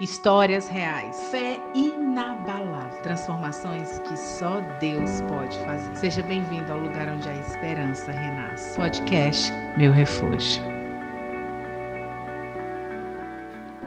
Histórias reais, fé inabalável, transformações que só Deus pode fazer. Seja bem-vindo ao lugar onde a esperança renasce. Podcast Meu Refúgio.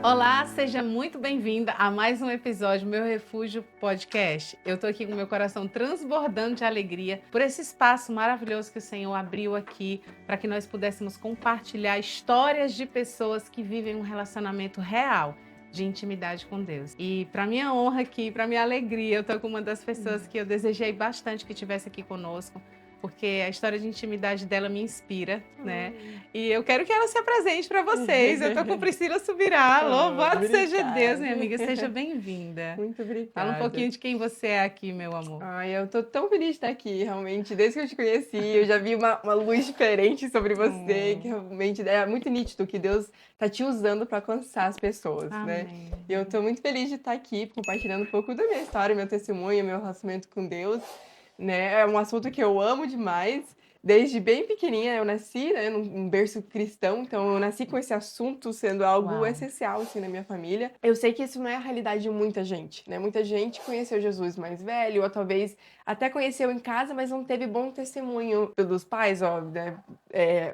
Olá, seja muito bem-vinda a mais um episódio Meu Refúgio Podcast. Eu tô aqui com meu coração transbordando de alegria por esse espaço maravilhoso que o Senhor abriu aqui para que nós pudéssemos compartilhar histórias de pessoas que vivem um relacionamento real de intimidade com Deus. E para minha honra aqui, para minha alegria, eu tô com uma das pessoas que eu desejei bastante que estivesse aqui conosco, porque a história de intimidade dela me inspira, né? E eu quero que ela se apresente para vocês. Eu tô com Priscila Subirá. Louvado seja Deus, minha amiga. Seja bem-vinda. Muito obrigada. Fala um pouquinho de quem você é aqui, meu amor. Ai, eu tô tão feliz de estar aqui, realmente. Desde que eu te conheci, eu já vi uma luz diferente sobre você, que realmente é muito nítido que Deus tá te usando para alcançar as pessoas, né? Amém. E eu tô muito feliz de estar aqui, compartilhando um pouco da minha história, meu testemunho, meu relacionamento com Deus, né? É um assunto que eu amo demais. Desde bem pequenininha eu nasci, né, num berço cristão, então eu nasci com esse assunto sendo algo Uau. essencial, assim, na minha família. Eu sei que isso não é a realidade de muita gente, né? Muita gente conheceu Jesus mais velho, ou talvez até conheceu em casa, mas não teve bom testemunho pelos pais, ó, né?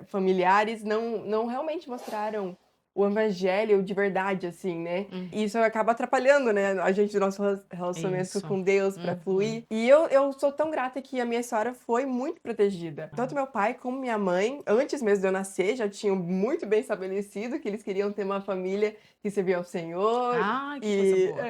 Familiares, não realmente mostraram o evangelho de verdade, assim, né? E isso acaba atrapalhando, né, a gente, do nosso relacionamento Isso. com Deus para fluir. E eu sou tão grata que a minha história foi muito protegida. Tanto meu pai como minha mãe, antes mesmo de eu nascer, já tinham muito bem estabelecido que eles queriam ter uma família que servia ao Senhor. Ai, que coisa boa.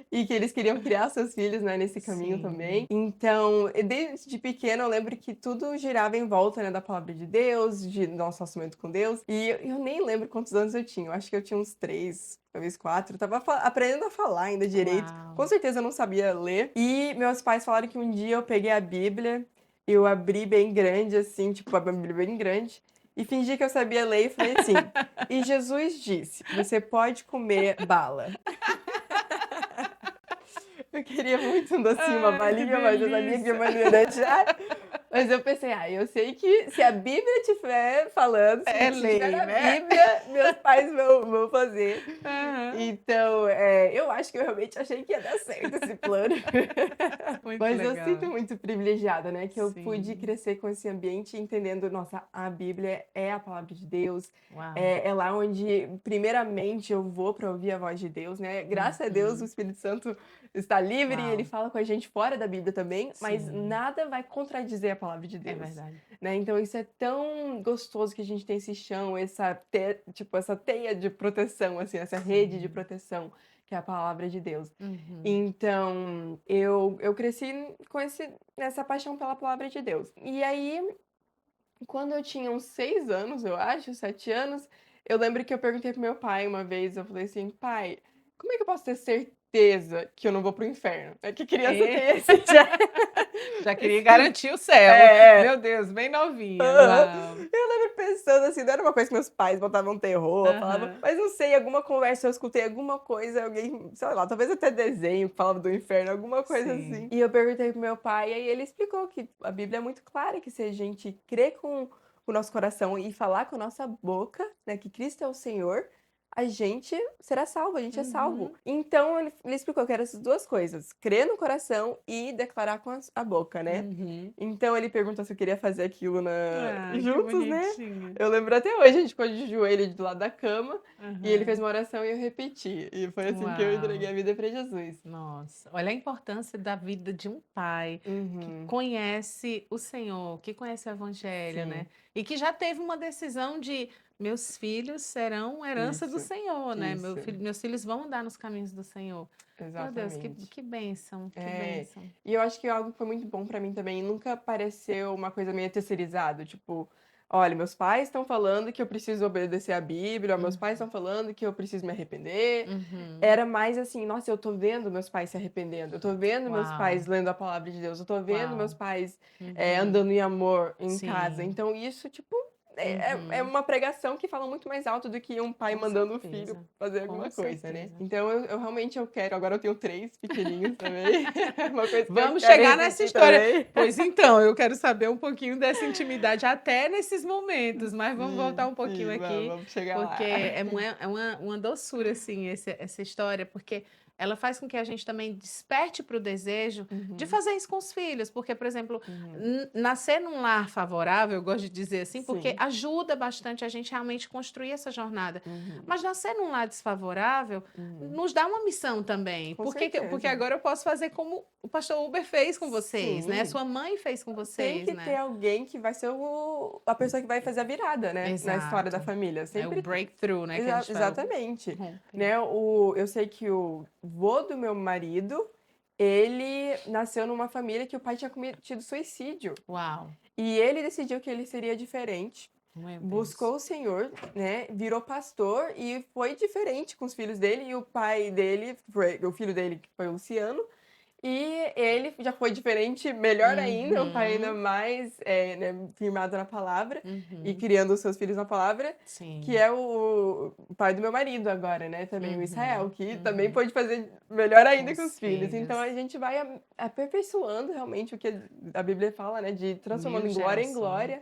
E que eles queriam criar seus filhos, né, nesse caminho Sim. também. Então, desde pequena, eu lembro que tudo girava em volta, né, da palavra de Deus, de nosso relacionamento com Deus. E eu nem lembro quantos anos eu tinha. Eu acho que eu tinha uns 3, talvez 4. Eu tava aprendendo a falar ainda direito. Uau. Com certeza eu não sabia ler. E meus pais falaram que um dia eu peguei a Bíblia, eu abri bem grande, assim, tipo, a Bíblia bem grande, e fingi que eu sabia ler e falei assim: e Jesus disse, você pode comer bala. Eu queria muito um docinho, uma balinha, mas eu sabia que minha mãe não ia deixar. Mas eu pensei, eu sei que se a Bíblia estiver falando, se É estiver lei, na né? Bíblia, meus pais vão fazer. Aham. Então, eu acho que eu realmente achei que ia dar certo esse plano. Muito Mas eu legal. sinto muito privilegiada, né? Que eu pude Sim. crescer com esse ambiente, entendendo, nossa, a Bíblia é a palavra de Deus. Uau. É lá onde, primeiramente, eu vou para ouvir a voz de Deus, né? Graças a Deus, o Espírito Santo está livre e ele Uau. fala com a gente fora da Bíblia também, mas Sim. nada vai contradizer a palavra de É Deus. verdade. Né? Então isso é tão gostoso que a gente tem esse chão, essa teia de proteção, assim, essa rede de proteção, que é a palavra de Deus. Então, eu cresci com nessa paixão pela palavra de Deus. E aí, quando eu tinha uns 6 anos, eu acho, 7 anos, eu lembro que eu perguntei pro meu pai uma vez, eu falei assim, pai, como é que eu posso ter certeza que eu não vou pro inferno? É que criança tem esse Já queria esse garantir o céu. é. Meu Deus, bem novinha. Aham. Uau. Eu lembro pensando assim, não era uma coisa que meus pais botavam terror, falavam, Aham. mas não sei, alguma conversa, eu escutei alguma coisa, alguém, sei lá, talvez até desenho que falava do inferno, alguma coisa Sim. assim. E eu perguntei pro meu pai, e aí ele explicou que a Bíblia é muito clara, que se a gente crê com o nosso coração e falar com a nossa boca, né, que Cristo é o Senhor, a gente será salvo, a gente é salvo. Então ele explicou que eram essas duas coisas, crer no coração e declarar com a boca, né? Então ele perguntou se eu queria fazer aquilo Que juntos, né? bonitinho. Eu lembro até hoje, a gente ficou de joelho do lado da cama e ele fez Aham. uma oração e eu repeti. E foi assim que eu entreguei Uau. a vida para Jesus. Nossa, olha a importância da vida de um pai que conhece o Senhor, que conhece o Evangelho, Sim. né? E que já teve uma decisão de meus filhos serão herança do Isso, Senhor, né? isso. Meus filhos vão andar nos caminhos do Senhor. Meu Deus, Exatamente. que bênção, que É, bênção. e eu acho que algo que foi muito bom pra mim também, nunca pareceu uma coisa meio terceirizado, tipo, olha, meus pais estão falando que eu preciso obedecer a Bíblia, meus pais estão falando que eu preciso me arrepender. Era mais assim, nossa, eu tô vendo meus pais se arrependendo, eu tô vendo meus Uau. pais lendo a palavra de Deus, eu tô vendo Uau. meus pais andando em amor em casa. Sim. Então isso, tipo, é Uhum. uma pregação que fala muito mais alto do que um pai Com mandando o filho certeza, fazer com alguma coisa, né. certeza. Então eu realmente eu quero agora eu tenho 3 pequenininhos também, uma coisa que eu Vamos quero chegar nessa repetir história. também. Pois então, eu quero saber um pouquinho dessa intimidade até nesses momentos, mas vamos voltar Sim, um pouquinho sim, aqui, vamos chegar porque lá. é uma doçura, assim, essa história, porque ela faz com que a gente também desperte para o desejo de Uhum, fazer isso com os filhos, porque, por exemplo, uhum. nascer num lar favorável, eu gosto de dizer assim, porque Sim. ajuda bastante a gente realmente construir essa jornada. Uhum, Mas nascer num lar desfavorável uhum. nos dá uma missão também. Com Porque certeza. agora eu posso fazer como o pastor Uber fez com vocês, né? Sim. Sua mãe fez com Tem vocês, que ter né? alguém que vai ser a pessoa que vai fazer a virada, né, na história da Exato. família. É o Sempre breakthrough, né, que a gente fala. exatamente. Romper. Né, eu sei que o vô do meu marido, ele nasceu numa família que o pai tinha cometido suicídio. Uau, E ele decidiu que ele seria diferente, meu Deus. buscou o Senhor, né, virou pastor e foi diferente com os filhos dele e o pai dele o filho dele, que foi o Luciano, e ele já foi diferente, melhor ainda, um pai ainda Uhum, mais, né, firmado na palavra e uhum. criando os seus filhos na palavra, que Sim. é o pai do meu marido agora, né, também o Israel, Uhum, que também uhum. pôde fazer melhor Com ainda com os os filhos. Então filhos. a gente vai aperfeiçoando realmente o que a Bíblia fala, né, de transformando Mil em gerações. glória.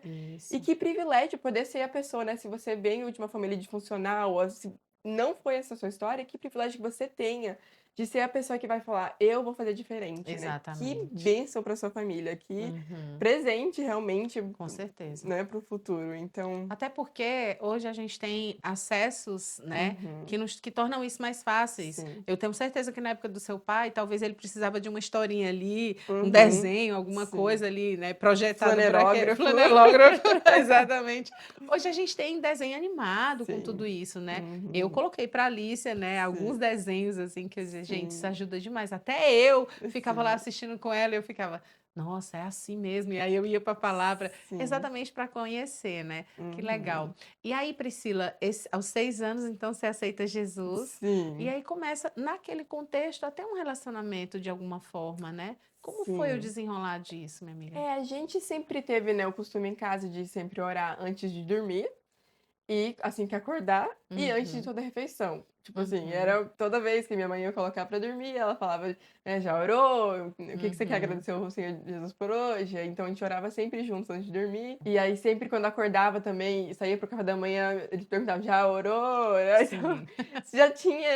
E Isso. que privilégio poder ser a pessoa, né, se você vem de uma família disfuncional ou se não foi essa a sua história, que privilégio que você tenha de ser a pessoa que vai falar: "Eu vou fazer diferente", né. Que Exatamente. bênção para sua família, que Uhum, presente realmente, com certeza. né, para o futuro. Então Até porque hoje a gente tem acessos, né, uhum, que tornam isso mais fáceis. sim. Eu tenho certeza que na época do seu pai, talvez ele precisava de uma historinha ali, um Uhum, desenho, alguma sim. coisa ali, né, projetado para que Flanerógrafo. flanelógrafo, exatamente. Hoje a gente tem desenho animado com tudo Sim. isso, né. Eu Uhum, coloquei para Alicia, né, alguns sim, desenhos, assim, que eu dizia: "Gente, isso sim, ajuda demais". Até eu ficava lá sim, assistindo com ela e eu ficava: "Nossa, é assim mesmo". E aí eu ia para a palavra, sim. exatamente para conhecer, né. Que legal. Uhum. E aí, Priscila, aos 6 anos, então, você aceita Jesus, e Sim, aí começa, naquele contexto, até um relacionamento de alguma forma, né? Como foi o sim. desenrolar disso, minha amiga? A gente sempre teve, né, o costume em casa de sempre orar antes de dormir. E assim que acordar e antes de Uhum, toda refeição. Tipo assim, uhum, era toda vez que minha mãe ia colocar pra dormir, ela falava, né: "Já orou? O que que você quer uhum. agradecer ao Senhor Jesus por hoje?". Então a gente orava sempre juntos antes de dormir. E aí sempre quando acordava também, saía para o café da manhã, eles perguntavam: "Já orou?". Então Sim. já tinha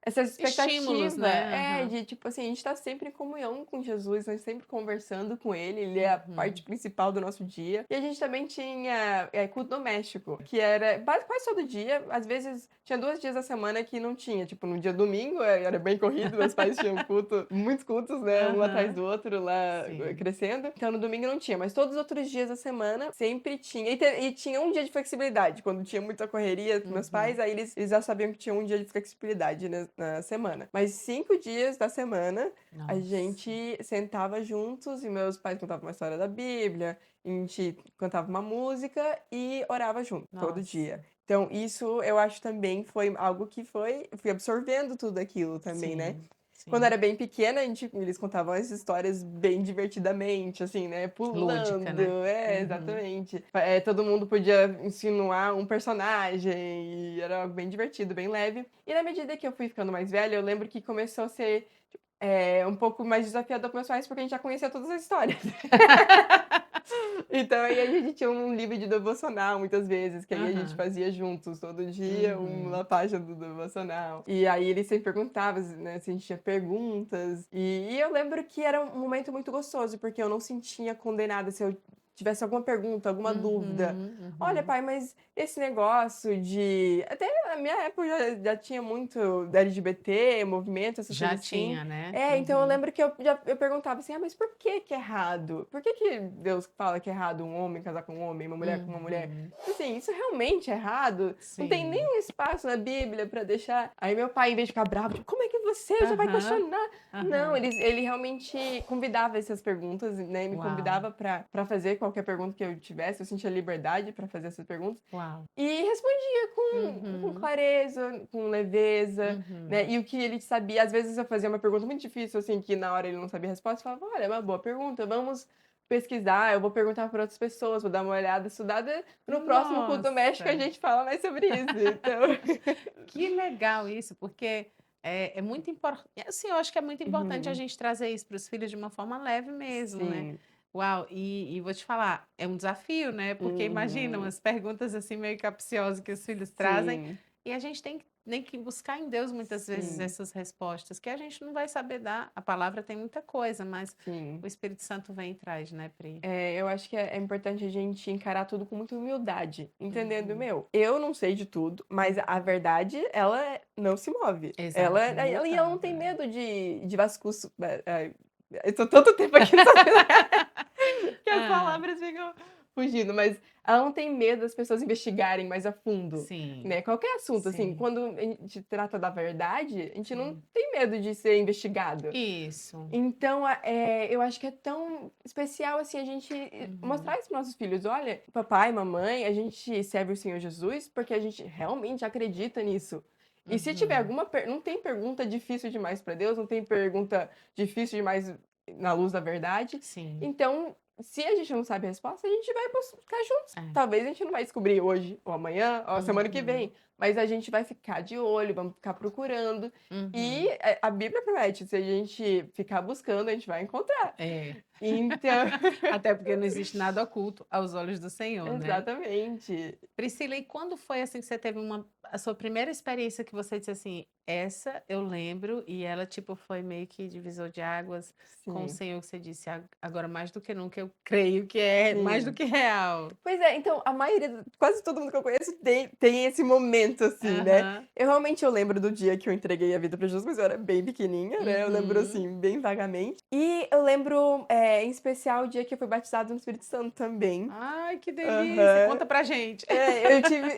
essa Estímulos, expectativa, né? Aham. de tipo assim, a gente tá sempre em comunhão com Jesus, nós sempre conversando com ele é a parte Uhum. principal do nosso dia. E a gente também tinha, culto doméstico, que era quase todo dia, às vezes tinha 2 dias da semana que não tinha, tipo, no dia domingo, era bem corrido, meus pais tinham muitos cultos, né, um atrás Aham. do outro lá, Sim. crescendo, então no domingo não tinha, mas todos os outros dias da semana sempre tinha. E tinha um dia de flexibilidade, quando tinha muita correria com meus pais, Uhum. aí eles já sabiam que tinha um dia de flexibilidade na semana. Mas 5 dias da semana a Nossa. gente sentava juntos e meus pais contavam uma história da Bíblia, a gente cantava uma música e orava junto, todo dia. Nossa. Então, isso eu acho também foi algo que eu fui absorvendo tudo aquilo também, né. Sim. Quando eu Sim. era bem pequena, eles contavam as histórias bem divertidamente, assim, né, Lúdica, pulando. né? Uhum. Exatamente. Todo mundo podia insinuar um personagem e era algo bem divertido, bem leve. E na medida que eu fui ficando mais velha, eu lembro que começou a ser, um pouco mais desafiador para meus pais, porque a gente já conhecia todas as histórias. Então aí a gente tinha um livro de devocional muitas vezes, que aí a gente Aham. fazia juntos, todo dia uma Uhum. página do devocional. E aí ele sempre perguntava, né, se a gente tinha perguntas. E eu lembro que era um momento muito gostoso, porque eu não sentia condenada se eu tivesse alguma pergunta, alguma dúvida. Uhum. Olha, Uhum. pai, mas esse negócio de. Até na minha época já tinha muito da LGBT, movimento, essas Já coisas assim. tinha, né? Então eu Uhum. lembro que eu perguntava assim: "Ah, mas por que que é errado? Por que que Deus fala que é errado um homem casar com um homem, uma mulher com uma mulher? Uhum. Assim, isso realmente é errado? Não tem Sim. nenhum espaço na Bíblia pra deixar". Aí meu pai, em vez de ficar bravo, tipo: "Como é que você já vai Aham. questionar?". Não, Aham. ele realmente convidava essas perguntas, né, me Uau. convidava pra fazer qualquer pergunta que eu tivesse, eu sentia liberdade pra fazer essas perguntas. Uau. E respondia com Uhum. clareza, com leveza, né, Uhum. e o que ele sabia às vezes eu fazia uma pergunta muito difícil, assim, que na hora ele não sabia a resposta, eu falava: "Olha, é uma boa pergunta, vamos pesquisar, eu vou perguntar para outras pessoas, vou dar uma olhada, estudada. No próximo culto doméstico a Nossa! gente fala mais sobre isso, então. Que legal isso, porque é muito importante. Assim, eu acho que é muito importante a Uhum. gente trazer isso para os filhos de uma forma leve mesmo, né? Sim. Uau, e vou te falar, é um desafio, né? Porque imagina Uhum. umas perguntas assim meio capciosas que os filhos trazem, Sim, e a gente tem que buscar em Deus muitas vezes sim, essas respostas, que a gente não vai saber dar. A palavra tem muita coisa, mas sim. o Espírito Santo vem e traz, né, Pri? Eu acho que é importante a gente encarar tudo com muita humildade, entendendo, Uhum. eu não sei de tudo, mas a verdade, ela não se move. Ela, Exato, ela não tem imutável. medo de vasculho. Eu tô tanto tempo aqui nessa que as Ah, palavras ficam fugindo, mas ela não tem medo das pessoas investigarem mais a fundo, sim, né? Qualquer assunto, assim, sim, quando a gente trata da verdade, a gente não sim. tem medo de ser investigado. Isso. Então, eu acho que é tão especial, assim, a gente Uhum, mostrar isso para nossos filhos. Olha, papai, mamãe, a gente serve o Senhor Jesus porque a gente realmente acredita nisso. E se tiver uhum. alguma não tem pergunta difícil demais para Deus, não tem pergunta difícil demais na luz da verdade. Sim, Então, se a gente não sabe a resposta, a gente vai buscar juntos. é. Talvez a gente não vai descobrir hoje, ou amanhã, ou semana que Uhum, vem, mas a gente vai ficar de olho, vamos ficar procurando. E uhum. a Bíblia promete, se a gente ficar buscando, a gente vai encontrar. É. Então, Até porque não existe nada oculto aos olhos do Senhor, né? exatamente. Priscila, e quando foi assim que você teve a sua primeira experiência que você disse assim, essa eu lembro e ela tipo foi meio que divisor de águas com o Sim, Senhor que você disse, agora mais do que nunca eu creio que é mais do sim. que real." Pois é, então a maioria, quase todo mundo que eu conheço tem esse momento, assim, né. Aham. Eu lembro do dia que eu entreguei a vida pra Jesus, mas eu era bem pequenininha, né, eu lembro, Uhum. assim, bem vagamente. E eu lembro, em especial, o dia que eu fui batizada no Espírito Santo também. Ai, que delícia. Aham. Conta pra gente.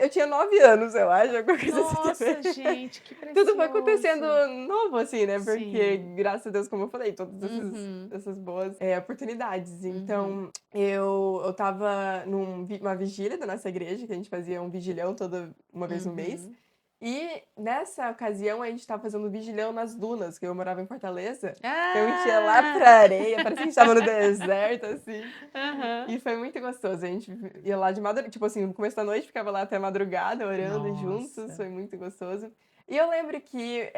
Eu tinha 9 anos, eu acho, alguma coisa assim também. Nossa, gente, que Tudo foi acontecendo precioso. novo, assim, né, porque Sim. graças a Deus, como eu falei, todas Uhum. essas boas, oportunidades. Uhum. Então, eu estava numa vigília da nossa igreja, que a gente fazia um vigilhão toda uma vez no mês, Uhum. e nessa ocasião a gente estava fazendo vigilhão nas dunas, que eu morava em Fortaleza, então a gente ia lá Ah! pra areia, parecia que a gente estava no deserto, assim. Aham. E foi muito gostoso. A gente ia lá de madrugada, tipo assim, no começo da noite, ficava lá até madrugada orando juntos, Nossa. foi muito gostoso. E eu lembro que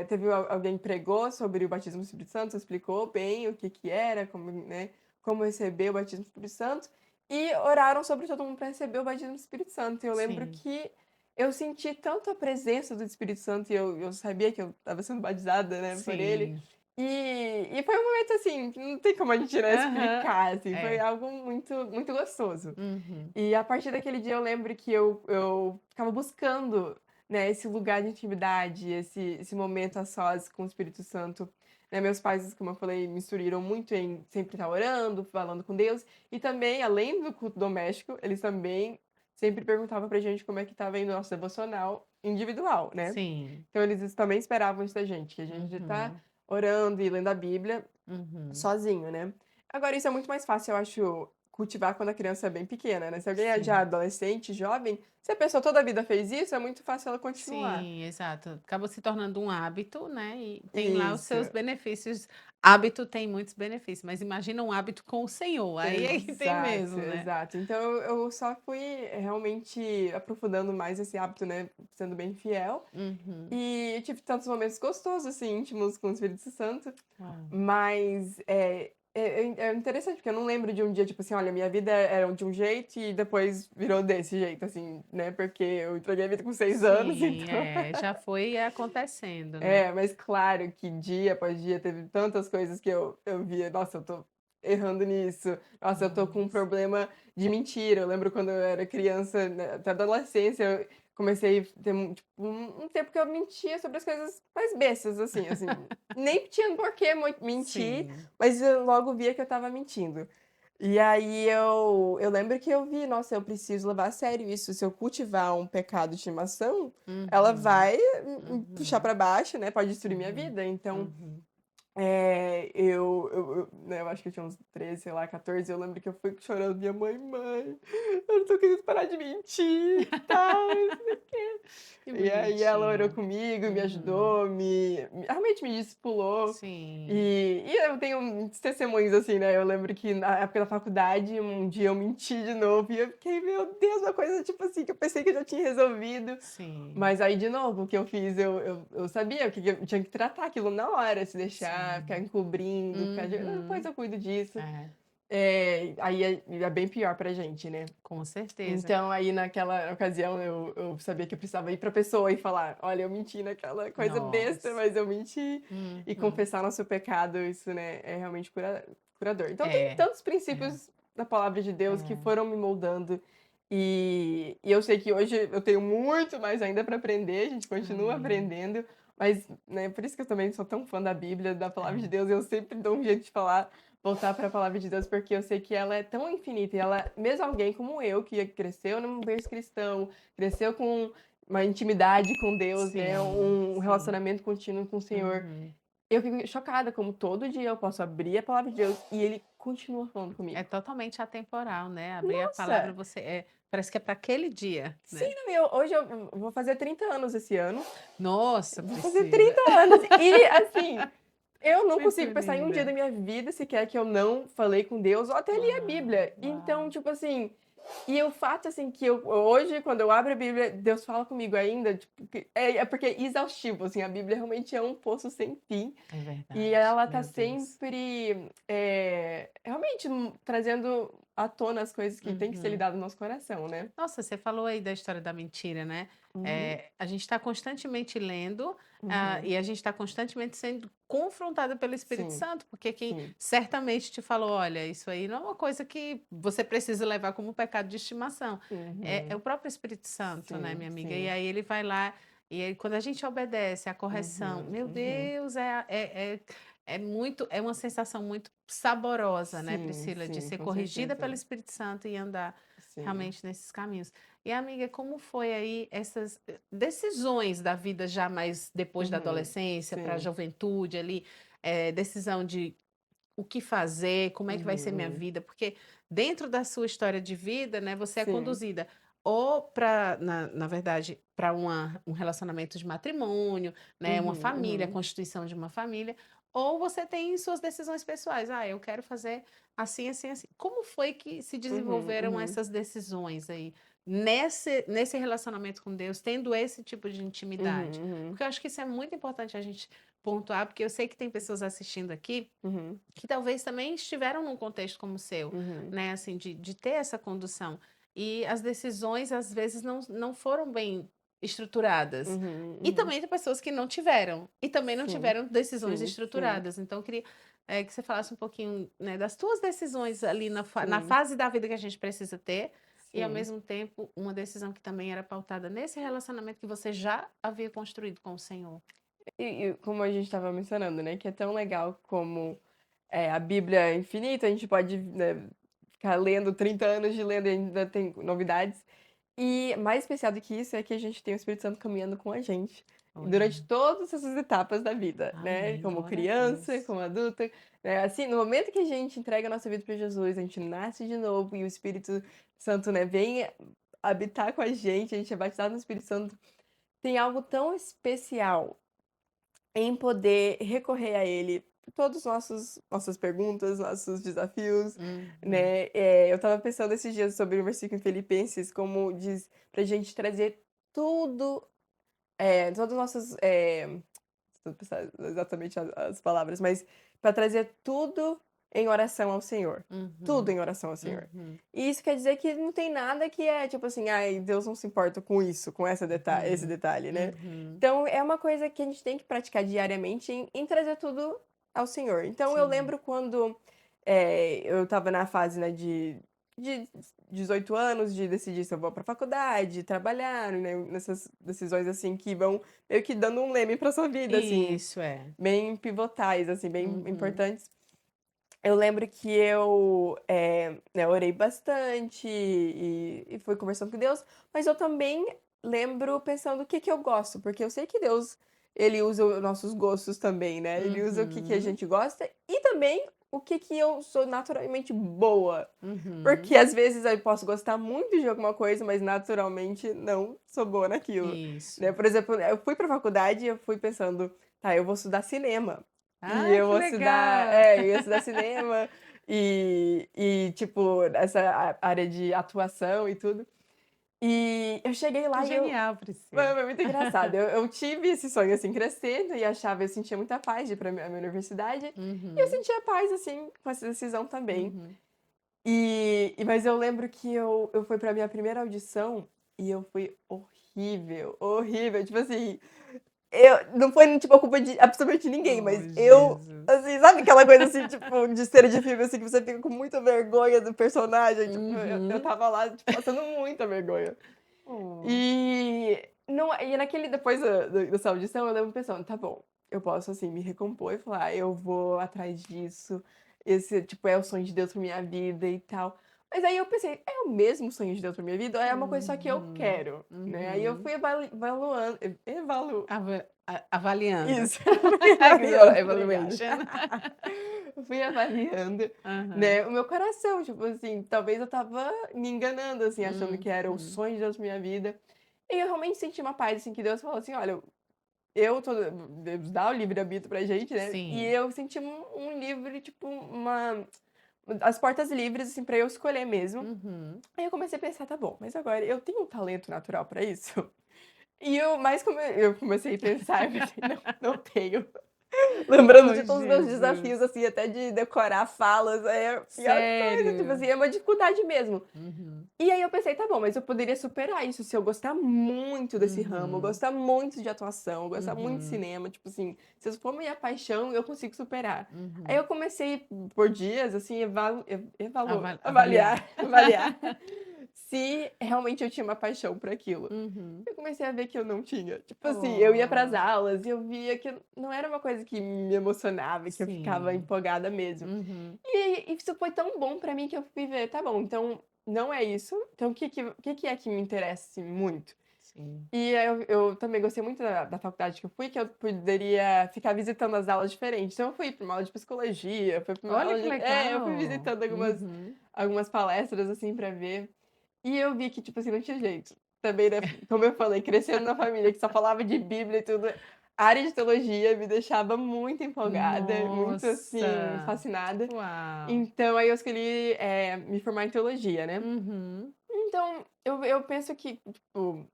teve alguém que pregou sobre o batismo do Espírito Santo, explicou bem o que que era, como, né, como receber o batismo do Espírito Santo, e oraram sobre todo mundo para receber o batismo do Espírito Santo. E eu lembro Sim. que eu senti tanto a presença do Espírito Santo e eu sabia que eu estava sendo batizada, né, por ele, Sim. e foi um momento, assim, que não tem como a gente, né, Aham. explicar, assim, foi É. algo muito muito gostoso. Uhum. E a partir daquele dia eu lembro que eu ficava buscando, né, esse lugar de intimidade, esse momento a sós com o Espírito Santo, né. Meus pais, como eu falei, me instruíram muito em sempre estar orando, falando com Deus, e também, além do culto doméstico, eles também sempre perguntavam pra gente como é que estava indo o nosso devocional individual, né. Sim. Então eles também esperavam isso da gente, que a gente tá Uhum. orando e lendo a Bíblia Uhum. sozinho, né. Agora isso é muito mais fácil, eu acho, cultivar quando a criança é bem pequena, né. Se alguém é já Sim. adolescente, jovem, se a pessoa toda a vida fez isso, é muito fácil ela continuar. Sim, exato. Acaba se tornando um hábito, né, e tem lá os seus Isso. benefícios. Hábito tem muitos benefícios, mas imagina um hábito com o Senhor, aí é que tem Exato, mesmo, né. exato. Então eu só fui realmente aprofundando mais esse hábito, né, sendo bem fiel. Uhum. E eu tive tantos momentos gostosos, assim, íntimos com o Espírito Santo. Uau. Mas é interessante, porque eu não lembro de um dia, tipo assim, olha, minha vida era de um jeito e depois virou desse jeito, assim, né? Porque eu entreguei a vida com 6 anos, Sim, então. já foi acontecendo, né. Mas claro que dia após dia teve tantas coisas que eu via, nossa, eu tô errando nisso, nossa, eu tô com um Nossa. problema de mentira. Eu lembro quando eu era criança, né, até adolescência, eu comecei a ter tipo, um tempo que eu mentia sobre as coisas mais bestas, assim, nem tinha por que mentir, Sim. mas eu logo via que eu estava mentindo. E aí eu lembro que eu vi, nossa, eu preciso levar a sério isso, se eu cultivar um pecado de estimação, ela Uhum. vai me puxar Uhum. pra baixo, né, pode destruir minha Uhum. vida. Então, Uhum. né, eu acho que eu tinha uns 13, sei lá, 14, eu lembro que eu fui chorando, minha mãe, eu não tô querendo parar de mentir, tal, não sei o quê. Que E aí ela orou bonitinho. comigo, me Uhum. ajudou, realmente me discipulou. Sim. E eu tenho muitos testemunhos, assim, né, eu lembro que na época da faculdade, um dia eu menti de novo e eu fiquei: "Meu Deus", uma coisa, tipo assim, que eu pensei que eu já tinha resolvido. Sim. Mas aí, de novo, o que eu fiz, eu sabia o que eu tinha que tratar aquilo na hora, se deixar, ficar Sim. encobrindo, ficar de: "Ah, depois Uhum. eu cuido disso". É, Aí é bem pior pra gente, né. com certeza. Então aí naquela ocasião eu sabia que eu precisava ir pra pessoa e falar: "Olha, eu menti naquela coisa besta, Nossa. mas eu menti", e Uhum. confessar nosso pecado, isso, né, é realmente curador. Então tem É, tantos é, princípios da palavra de Deus que é. foram me moldando, e eu sei que hoje eu tenho muito mais ainda para aprender, a gente continua Amém. aprendendo, mas, né, por isso que eu também sou tão fã da Bíblia, da palavra de É. Deus, eu sempre dou um jeito de falar voltar para a palavra de Deus, porque eu sei que ela é tão infinita, e ela mesmo alguém como eu, que cresceu num berço cristão, cresceu com uma intimidade com Deus, né, Sim, um sim. relacionamento contínuo com o Senhor, Uhum. eu fico chocada como todo dia eu posso abrir a palavra de Deus e ele continua falando É comigo. totalmente atemporal, né, abrir a palavra Nossa! você parece que é para aquele dia, Sim, né. não, hoje eu vou fazer 30 anos esse ano, Nossa, vou fazer Priscila, 30 anos e, assim, eu não muito consigo pensar em um dia da linda. minha vida sequer que eu não falei com Deus ou até li a Uau, Bíblia. Então, uau. tipo assim, e o fato, assim, que eu hoje, quando eu abro a Bíblia, Deus fala comigo ainda, tipo, é porque é exaustivo, assim, a Bíblia realmente é um poço sem fim, É e verdade, ela tá meu Deus. sempre, realmente trazendo à tona as coisas que têm que ser Uhum. lidadas no nosso coração, né. Nossa, você falou aí da história da mentira, né. Uhum, A gente está constantemente lendo, uhum. e a gente está constantemente sendo confrontada pelo Espírito Sim, Santo, porque quem sim. certamente te falou: "Olha, isso aí não é uma coisa que você precisa levar como pecado de estimação". É Uhum. o próprio Espírito Santo, né, Sim, minha amiga, e sim. aí ele vai lá, e aí quando a gente obedece à correção, Uhum, meu uhum. Deus, é uma sensação muito saborosa, né, Sim, Priscila, de sim, ser com corrigida pelo certeza. Espírito Santo e andar Sim. realmente nesses caminhos. E amiga, como foi aí essas decisões da vida já mais depois da Uhum. adolescência para a Sim. juventude ali, decisão de o que fazer, como é que vai ser minha Uhum. vida? Porque dentro da sua história de vida, né, você é Sim. conduzida ou para, na verdade, para um relacionamento de matrimônio, né, uma Uhum, família, a uhum. constituição de uma família, ou você tem suas decisões pessoais. Ah, eu quero fazer assim, assim, assim. Como foi que se Uhum, desenvolveram uhum. essas decisões aí nesse relacionamento com Deus, tendo esse tipo de intimidade? Uhum, uhum. Porque eu acho que isso é muito importante a gente pontuar, porque eu sei que tem pessoas assistindo aqui Uhum. que talvez também estiveram num contexto como o seu, Uhum. né, assim, de ter essa condução. E as decisões, às vezes, não foram bem estruturadas. Uhum, E uhum. também tem pessoas que não tiveram, e também não Sim. tiveram decisões Sim, sim, estruturadas. Então, eu queria, que você falasse um pouquinho, né, das tuas decisões ali na sim, fase da vida que a gente precisa ter, e ao sim. mesmo tempo, uma decisão que também era pautada nesse relacionamento que você já havia construído com o Senhor. E como a gente estava mencionando, né, que é tão legal como, a Bíblia é infinita, a gente pode, né, ficar lendo 30 anos de lendo e ainda tem novidades. E mais especial do que isso é que a gente tem o Espírito Santo caminhando com a gente durante Olha, todas essas etapas da vida, né, amém, como glória a criança, Deus. como adulta, né, assim, no momento que a gente entrega a nossa vida para Jesus, a gente nasce de novo e o Espírito Santo, né, vem habitar com a gente é batizado no Espírito Santo, tem algo tão especial em poder recorrer a ele por todos os nossas perguntas, nossos desafios, Uhum. né. Eu estava pensando esses dias sobre o versículo em Filipenses, como diz pra gente trazer tudo, todas as nossas, tô pensando exatamente as palavras, mas para trazer tudo em oração ao Senhor. Tudo Uhum, em oração ao Senhor. uhum, E isso quer dizer que não tem nada que é tipo assim: "Ai, Deus não se importa com isso, com esse uhum, detalhe", né. uhum. Então é uma coisa que a gente tem que praticar diariamente em trazer tudo ao Senhor. Então eu Sim. lembro quando, eu estava na fase, né, de 18 anos, de decidir se eu vou pra faculdade, trabalhar, né, nessas decisões, assim, que vão meio que dando um leme pra sua vida, assim, Isso, é. bem pivotais, assim, bem Uhum, importantes. Eu lembro que eu, né, orei bastante e fui conversando com Deus, mas eu também lembro pensando o que que eu gosto, porque eu sei que Deus ele usa os nossos gostos também, né? Ele usa o que a Uhum. gente gosta e também o que eu sou naturalmente boa. Uhum. Porque às vezes eu posso gostar muito de alguma coisa, mas naturalmente não sou boa naquilo, né? Isso. Por exemplo, eu fui pra faculdade e eu fui pensando: "Tá, eu vou estudar cinema". E Ai, eu que vou estudar legal! eu ia estudar cinema tipo, essa área de atuação e tudo. E eu cheguei Que lá e eu genial, foi Priscila. foi muito engraçado. Eu tive esse sonho, assim, crescendo e achava eu sentia muita paz de ir pra minha universidade, e eu Uhum. sentia paz, assim, com essa decisão também. Uhum. Mas eu lembro que eu fui pra minha primeira audição e eu fui horrível, horrível, tipo assim, eu não foi, tipo, a culpa de absolutamente ninguém, Oh, mas eu, Jesus. assim, sabe aquela coisa, assim, tipo, de cena de filme, assim, que você fica com muita vergonha do personagem? Tipo, eu Uhum. estava lá, tipo, passando muita vergonha. Oh. E não e naquele depois dessa audição, eu lembro pensando: "Tá bom, eu posso, assim, me recompor e falar: 'Ah, eu vou atrás disso, esse, tipo, é o sonho de Deus pra minha vida e tal'". Mas aí eu pensei: "É o mesmo sonho de Deus pra minha vida ou é uma coisa só que eu Uhum. quero?", né. Aí eu Uhum. fui evaluando Avaliando. isso, fui Ai, avaliando, que legal, evaluando. achando. Fui avaliando, Aham. né, o meu coração, tipo assim, talvez eu estava me enganando, assim, achando que era o Uhum. sonho de Deus pra minha vida. E eu realmente senti uma paz, assim, que Deus falou assim: "Olha, eu tô Deus dá o livre-arbítrio pra gente, né, e Sim. eu senti um livre, tipo, as portas livres, assim, pra eu escolher mesmo". Uhum. Aí eu comecei a pensar: "Tá bom, mas agora eu tenho um talento natural pra isso?". E eu mais como eu comecei a pensar, eu pensei: "Não, não tenho". Lembrando Oh, de todos os meus desafios, Jesus. assim, até de decorar falas, é a pior coisa, tipo Sério? assim, é uma dificuldade mesmo. Uhum. E aí eu pensei: "Tá bom, mas eu poderia superar isso se eu gostar muito desse ramo, Uhum. gostar muito de atuação, gostar muito de Uhum. cinema", tipo assim, se isso for minha paixão, eu consigo superar. Aí Uhum. eu comecei por dias, assim, Avaliar. avaliar avaliar se realmente eu tinha uma paixão por aquilo. Uhum. Eu comecei a ver que eu não tinha. Tipo assim, eu ia para as Oh, aulas e eu via que não era uma coisa que me emocionava, que eu ficava sim. empolgada mesmo. Uhum. E isso foi tão bom pra mim que eu fui ver, tá bom, então não é isso, então o que é que me interessa, assim, muito? Sim. E aí eu também gostei muito da faculdade que eu fui, que eu poderia ficar visitando as aulas diferentes. Então eu fui pra uma aula de psicologia, fui pra uma Olha aula que eu fui legal. visitando Uhum. algumas palestras, assim, pra ver. E eu vi que, tipo assim, não tinha jeito. Também, né, como eu falei, crescendo na família que só falava de Bíblia e tudo, a área de teologia me deixava muito empolgada, muito, assim, Nossa! fascinada. Uau! Então aí eu escolhi, me formar em teologia, né. Uhum. Então eu penso que, tipo,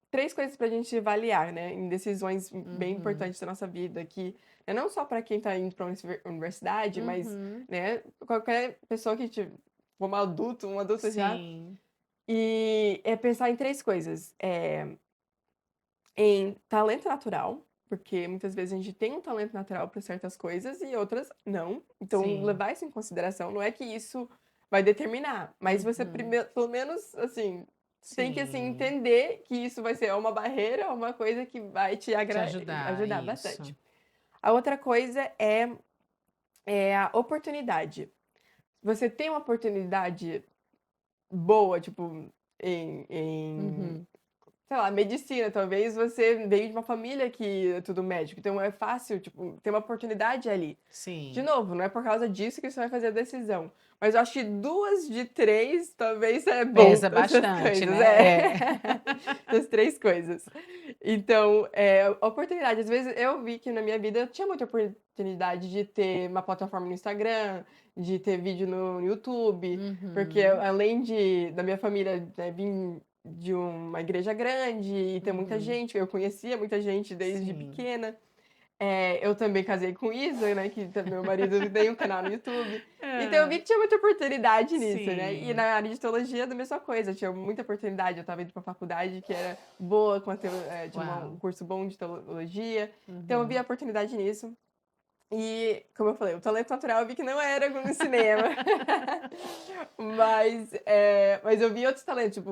3 coisas pra gente avaliar, né, em decisões bem Uhum. importantes da nossa vida, que é não só para quem tá indo pra universidade, mas, Uhum. né, qualquer pessoa que for um adulto já, Sim. e é pensar em 3 coisas, em talento natural, porque muitas vezes a gente tem um talento natural para certas coisas e outras não, então Sim. levar isso em consideração, não é que isso vai determinar, mas você Uhum. pelo menos, assim, tem que, assim, Sim. entender que isso vai ser uma barreira ou uma coisa que vai te Te ajudar, ajudar isso. bastante. A outra coisa é a oportunidade. Você tem uma oportunidade boa, tipo, em Uhum. sei lá, medicina, talvez você veio de uma família que é tudo médico, então é fácil, tipo, ter uma oportunidade ali. De Sim. novo, não é por causa disso que você vai fazer a decisão, mas eu acho que 2 de 3 talvez é bom Pesa essas bastante, coisas, né? É. essas 3 coisas. Então, oportunidade, às vezes eu vi que na minha vida eu tinha muita oportunidade de ter uma plataforma no Instagram, de ter vídeo no YouTube, porque Uhum. além da minha família, né, vim de uma igreja grande e ter muita Uhum. gente, eu conhecia muita gente desde Sim. pequena. Eu também casei com Isa, né, que meu marido tem um canal no YouTube. Então eu Hã. vi que tinha muita oportunidade nisso, né. E Sim. na área de teologia, da mesma coisa, tinha muita oportunidade. Eu estava indo pra faculdade que era boa, tinha um Uau. curso bom de teologia, então eu vi a Uhum. oportunidade nisso. E, como eu falei, o talento natural eu vi que não era no cinema. Mas eu vi outros talentos, tipo,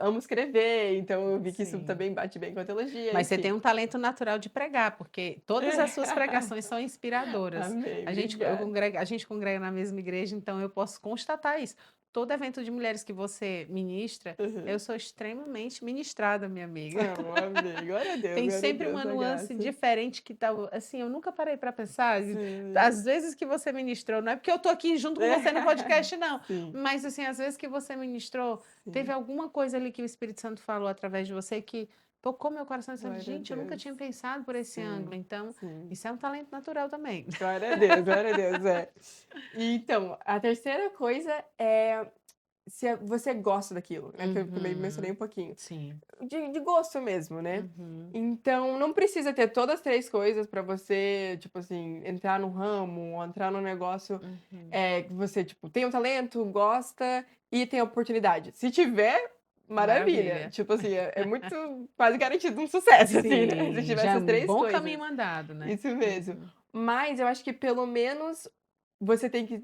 amo escrever, então eu vi que isso Sim. também bate bem com a teologia, Mas você tem enfim. um talento natural de pregar, porque todas as suas pregações são inspiradoras. Amém, obrigada. A gente congrega na mesma igreja, então eu posso constatar isso. todo evento de mulheres que você ministra, eu sou extremamente ministrada, minha amiga. Não, amém. Glória a Deus, Tem glória a sempre Deus, uma a nuance graça. diferente que tá, assim, eu nunca parei para pensar. Sim. Às vezes que você ministrou, não é porque eu tô aqui junto com você no podcast, não. Sim, Mas assim, às vezes que você ministrou, teve sim. alguma coisa ali que o Espírito Santo falou através de você que tocou meu coração, dizendo, Glória a gente, eu nunca Deus. tinha pensado por esse ângulo. Sim, Então, sim. isso é um talento natural também. Glória a Deus, glória a Deus, é. Então, a terceira coisa é se você gosta daquilo, né, que eu também mencionei um pouquinho. Sim. De gosto mesmo, né. Uhum. Então, não precisa ter todas as 3 coisas para você, tipo assim, entrar no ramo ou entrar num negócio, Uhum. que você, tipo, tem um talento, gosta e tem oportunidade. Se tiver, maravilha. Maravilha. Tipo assim, é muito quase garantido um sucesso, assim, né, se Sim, tiver já é essas um 3 bom coisas. caminho andado, né? Isso mesmo. Uhum. Mas eu acho que pelo menos você tem que,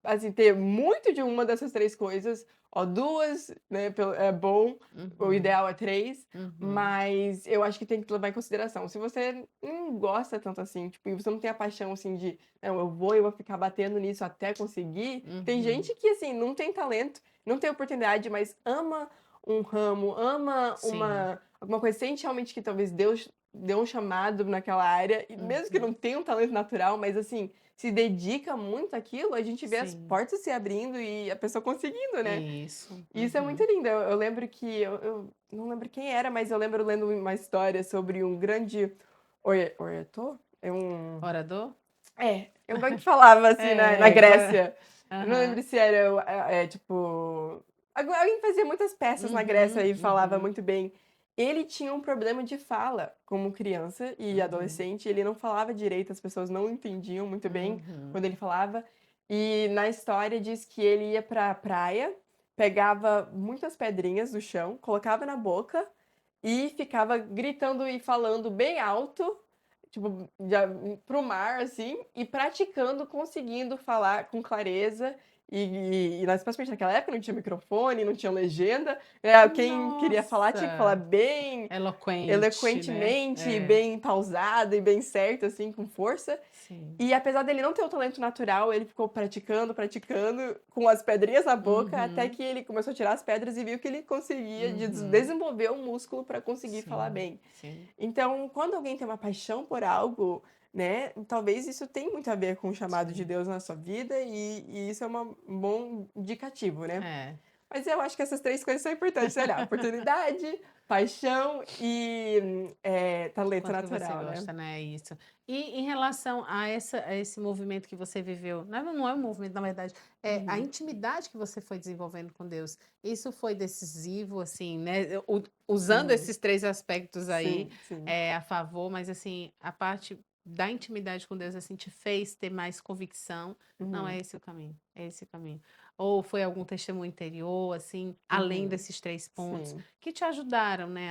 assim, ter muito de uma dessas 3 coisas, ó, 2, né, é bom, o Uhum. ideal é 3, Uhum. mas eu acho que tem que levar em consideração. Se você não gosta tanto assim, tipo, e você não tem a paixão, assim, de: "Não, eu vou ficar batendo nisso até conseguir", tem Uhum. gente que, assim, não tem talento, não tem oportunidade, mas ama um ramo, ama Sim. alguma coisa, sente realmente que talvez Deus deu um chamado naquela área, e mesmo que não Uhum. tenha um talento natural, mas assim, se dedica muito àquilo, a gente vê as Sim. portas se abrindo e a pessoa conseguindo, né. Isso. E isso é muito Uhum. lindo. Eu lembro que eu não lembro quem era, mas eu lembro lendo uma história sobre um grande orator? É um Orador? alguém que falava assim na É, agora. Grécia. Eu não Aham. lembro se era tipo, alguém que fazia muitas peças na Grécia Uhum. e falava Uhum. muito bem. Ele tinha um problema de fala como criança e Uhum. adolescente, ele não falava direito, as pessoas não entendiam muito bem Uhum. quando ele falava. E na história diz que ele ia pra praia, pegava muitas pedrinhas do chão, colocava na boca e ficava gritando e falando bem alto, tipo, já para o mar, assim, e praticando, conseguindo falar com clareza. Principalmente naquela época não tinha microfone, não tinha legenda, quem queria falar tinha que falar Nossa! bem Eloquente, né? eloquentemente, É. bem pausado e bem certo, assim, com força. Sim. E apesar dele não ter o talento natural, ele ficou praticando, praticando, com as pedrinhas na boca, até Uhum. que ele começou a tirar as pedras e viu que ele conseguia Uhum. desenvolver o músculo para conseguir falar Sim. bem. Sim. Então, quando alguém tem uma paixão por algo, né, talvez isso tenha muito a ver com o chamado de Sim. Deus na sua vida e isso é um bom indicativo, né. É. Mas eu acho que essas 3 coisas são importantes olhar: oportunidade, paixão e, talento Quanto que você natural, né. gosta, né? Isso. E em relação a esse movimento que você viveu, não é um movimento, na verdade, é a Uhum. intimidade que você foi desenvolvendo com Deus. Isso foi decisivo, assim, né? Usando Uhum. esses três aspectos aí, Sim, sim. a favor, mas assim, a parte da intimidade com Deus, assim, te fez ter mais convicção. Não, é Uhum, esse o caminho, é esse o caminho. Ou foi algum testemunho interior, assim, além uhum. desses três pontos, Sim. que te ajudaram, né?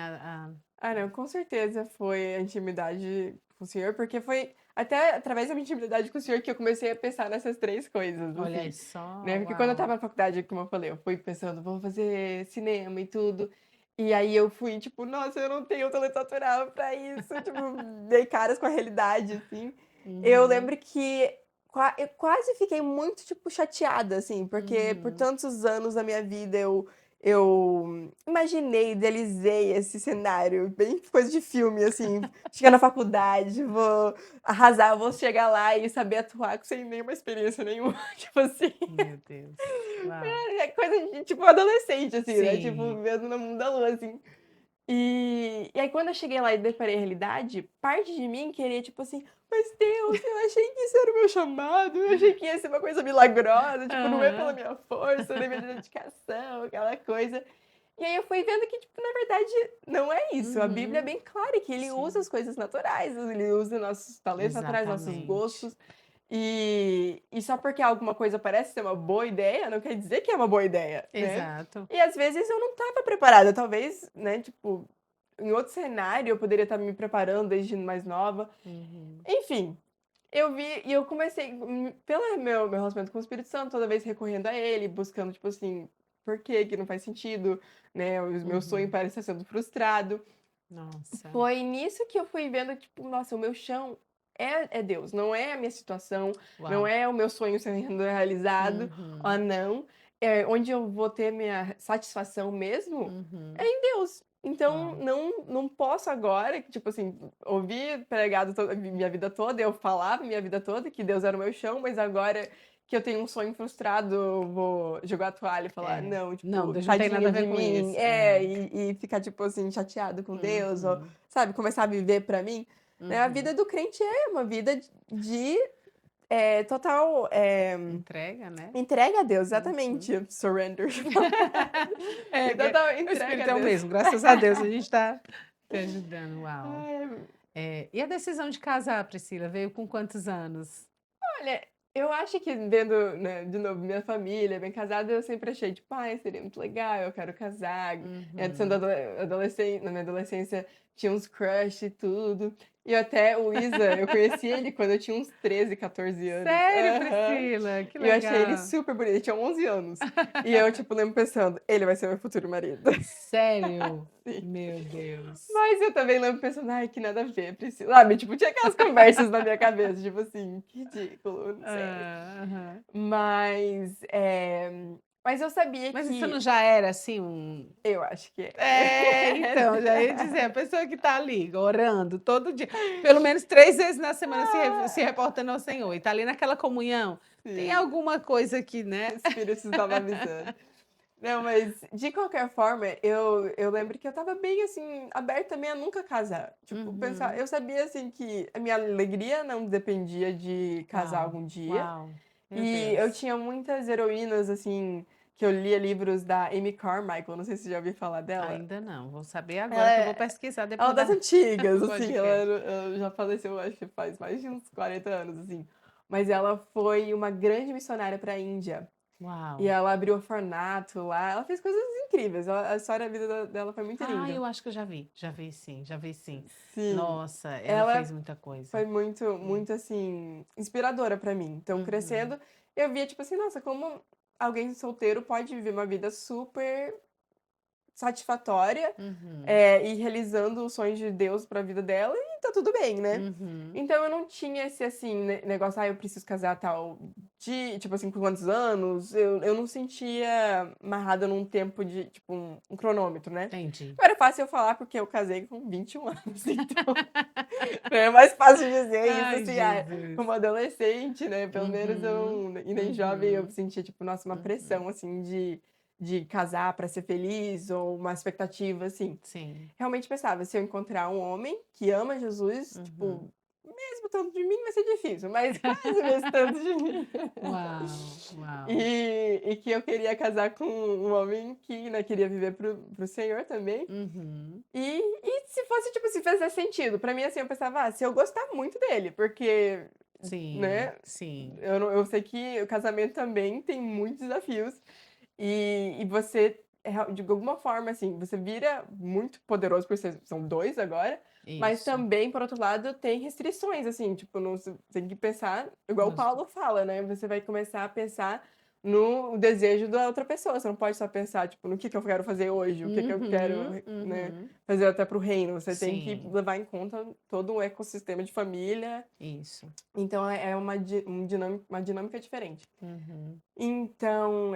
Ah, não, com certeza foi a intimidade com o senhor, porque foi até através da minha intimidade com o senhor que eu comecei a pensar nessas 3 coisas, Olha aí assim, só, né. Porque quando eu uau. estava na faculdade, como eu falei, eu fui pensando: "Vou fazer cinema e tudo", e aí eu fui tipo: "Nossa, eu não tenho talento natural pra isso", tipo, dei caras com a realidade, assim. Eu Uhum, lembro que eu quase fiquei muito, tipo, chateada, assim, porque por uhum. tantos anos da minha vida eu imaginei, idealizei esse cenário, bem coisa de filme, assim, chegar na faculdade, vou arrasar, vou chegar lá e saber atuar sem nenhuma experiência nenhuma, tipo assim, Meu Deus, uau. é coisa de, tipo, adolescente, assim, né, tipo, Sim. vendo no mundo da lua, assim. E aí quando eu cheguei lá e deparei a realidade, parte de mim queria, tipo assim: "Mas Deus, eu achei que isso era o meu chamado, eu achei que ia ser uma coisa milagrosa, tipo, não é pela Aham. minha força, nem minha dedicação", aquela coisa. E aí eu fui vendo que, tipo, na verdade, não é isso. A Bíblia é Uhum. bem clara que ele usa Sim, as coisas naturais, ele usa nossos talentos naturais, nossos exatamente. gostos. E só porque alguma coisa parece ser uma boa ideia, não quer dizer que é uma boa ideia, né. Exato. E às vezes eu não estava preparada, talvez, né, tipo, em outro cenário eu poderia estar me preparando desde mais nova. Uhum, Enfim, eu vi e eu comecei, pelo meu relacionamento com o Espírito Santo, toda vez recorrendo a ele, buscando, tipo assim, por que que não faz sentido, né, o meu sonho uhum. parece estar sendo frustrado. Nossa, Foi nisso que eu fui vendo, tipo, nossa, o meu chão é Deus, não é a minha situação, não uau. é o meu sonho sendo realizado, Uhum. ó, não. onde eu vou ter minha satisfação mesmo é Uhum. em Deus. Então, Uau. não posso agora, tipo assim, ouvir pregado minha vida toda, eu falava minha vida toda que Deus era o meu chão, mas agora que eu tenho um sonho frustrado, eu vou jogar a toalha e falar: É. "Não, Não, tipo, Deus não tem nada a tadinha ver de com mim". isso. É. E ficar, tipo assim, chateado com Deus ou, Uhum. sabe, começar a viver pra mim, né. A Uhum. vida do crente é uma vida de total, Entrega, né? entrega a Deus, Uhum. exatamente, surrender. É, E que total o entrega a espírito é o Deus. mesmo, graças a Deus a gente está te ajudando. Uau. Ai, E a decisão de casar, Priscila, veio com quantos anos? olha, eu acho que vendo, né, de novo, minha família bem casada, eu sempre achei, tipo: "Ai, seria muito legal, eu quero casar". Sendo Uhum. na minha adolescência, tinha uns crush e tudo. E até o Isa, eu conheci ele quando eu tinha uns 13, 14 anos. Sério, Aham. Priscila? Que E eu achei ele legal. super bonito, ele tinha 11 anos. E eu, tipo, lembro pensando: "Ele vai ser meu futuro marido". Sério? Sim. Meu Deus. Mas eu também lembro pensando: "Ai, que nada a ver, Priscila", sabe, tipo, tinha aquelas conversas na minha cabeça, tipo assim: "Que ridículo, não sei". Aham. Mas, mas eu sabia Mas isso não que já era assim um eu acho que é, então, já ia era. dizer, a pessoa que está ali orando todo dia, pelo menos 3 vezes na semana se Ah, reportando ao Senhor e está ali naquela comunhão, tem sim, alguma coisa que, o né. Espírito estava avisando. Não, mas de qualquer forma, eu lembro que eu estava bem, assim, aberta também a nunca casar. Tipo, pensar Uhum. eu sabia, assim, que a minha alegria não dependia de casar Uau, algum dia. uau, meu E eu Deus. tinha muitas heroínas, assim, que eu lia livros da Amy Carmichael, não sei se você já ouviu falar dela. Ainda não, vou saber agora que eu vou Ela pesquisar é uma depois das da antigas, do assim, podcast. ela já faleceu, acho que faz mais de uns 40 anos, assim. Mas ela foi uma grande missionária para a Índia. E Uau. ela abriu orfanato lá, ela fez coisas incríveis, a história da vida dela foi muito Ah, linda. eu acho que eu já vi sim, já vi sim. Sim, Nossa, ela fez ela muita coisa. foi muito, Hum. muito, assim, inspiradora para mim. Então, Uhum, crescendo, eu via, tipo assim, nossa, como alguém solteiro pode viver uma vida super satisfatória, uhum, e realizando os sonhos de Deus para a vida dela e tá tudo bem, né. uhum. Então eu não tinha esse, assim, negócio: "Ah, eu preciso casar tal tipo assim, com quantos anos", eu não sentia amarrada num tempo de tipo, um cronômetro, né. Entendi. Agora é fácil eu falar, porque eu casei com 21 anos, então é mais fácil dizer isso, Ai, assim, Jesus. como adolescente, né, pelo menos Uhum, e nem jovem eu uhum, sentia, tipo, nossa, uma uhum. pressão, assim, de casar para ser feliz ou uma expectativa, assim. Sim. Realmente pensava, se eu encontrar um homem que ama Jesus, tipo, Uhum. mesmo tanto de mim vai ser difícil, mas quase mesmo tanto de mim. Uau, uau. E que eu queria casar com um homem que, né, queria viver pro Senhor também. Uhum. E se fosse, tipo, se fizesse sentido. Pra mim, assim, eu pensava: "Ah, se eu gostar muito dele", porque, Sim, né, sim. eu sei que o casamento também tem muitos desafios, e você, de alguma forma, assim, você vira muito poderoso por ser são 2 agora, mas Isso. também, por outro lado, tem restrições, assim, tipo, não você tem que pensar igual o Nos Paulo fala, né, você vai começar a pensar no desejo da outra pessoa, você não pode só pensar, tipo, no que eu quero fazer hoje, o que eu quero, Uhum, né, uhum. fazer até para o reino, você tem que Sim, levar em conta todo um ecossistema de família, isso. então é uma dinâmica diferente. Uhum, Então,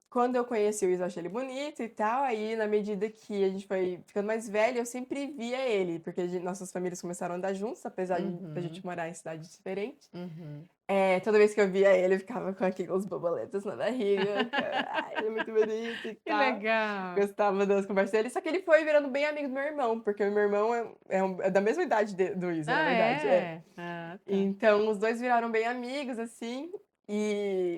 quando eu conheci o Isa, eu achei ele bonito e tal, aí na medida que a gente foi ficando mais velho, eu sempre via ele, porque nossas famílias começaram a andar juntos, apesar de da gente uhum, morar em cidades diferentes. uhum. Toda vez que eu via ele, eu ficava com aquelas borboletas na barriga, "Ai, ele é muito bonito e Que tal". legal. Gostava das conversas dele, só que ele foi virando bem amigo do meu irmão, porque o meu irmão é da mesma idade do Isa, na Ah, verdade, é. é? Ah, tá. Então os 2 viraram bem amigos, assim,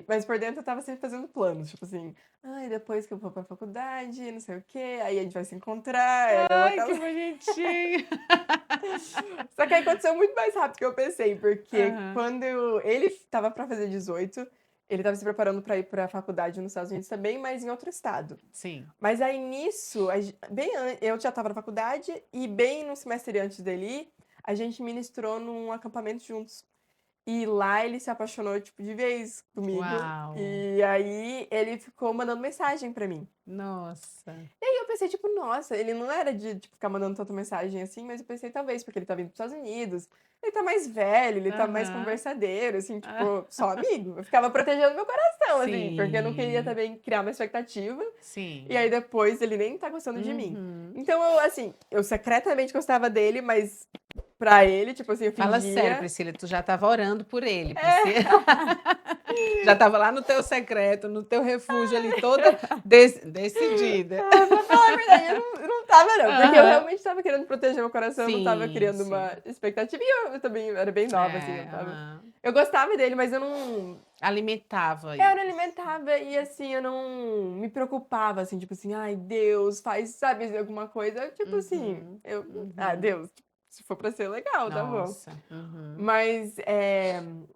mas por dentro eu estava sempre fazendo planos, tipo assim: "Ai, depois que eu for pra faculdade, não sei o quê, aí a gente vai se encontrar, aí eu vou Ai, que casar". bonitinho. Só que aí aconteceu muito mais rápido que eu pensei, porque Aham, quando ele estava pra fazer 18, ele estava se preparando pra ir pra faculdade nos Estados Unidos também, mas em outro estado. sim. Mas aí nisso, eu já estava na faculdade e bem no semestre antes dele ir, a gente ministrou num acampamento juntos. E lá ele se apaixonou, tipo, de vez comigo, Uau. e aí ele ficou mandando mensagem pra mim. Nossa. E aí eu pensei, tipo, nossa, ele não era de, tipo, ficar mandando tanta mensagem assim, mas eu pensei talvez porque ele tá vindo para Estados Unidos, ele tá mais velho, ele tá mais Aham. conversadeiro, assim, Ah, tipo, só amigo. Eu ficava protegendo meu coração, assim, porque eu não queria sim, também criar uma expectativa. E aí sim. depois ele nem tá gostando de mim. Uhum. Então eu, assim, eu secretamente gostava dele, mas pra ele, tipo assim, eu Fala sério, fingia. Priscila, tu já estava orando por ele, Priscila. É, Já estava lá no teu secreto, no teu refúgio ali, toda decidida. pra falar a verdade, eu não tava, não. Porque eu Aham. realmente tava querendo proteger meu coração, eu não tava Sim, criando uma sim. expectativa. E eu também era bem nova, assim, eu tava. Aham. Eu gostava dele, mas eu não. Alimentava Eu não isso. alimentava e assim, eu não me preocupava, assim, tipo assim, ai, Deus, faz, sabe, alguma coisa. Tipo assim, Uhum, uhum. Deus, se for pra ser legal, tá bom. Nossa. Uhum. Mas,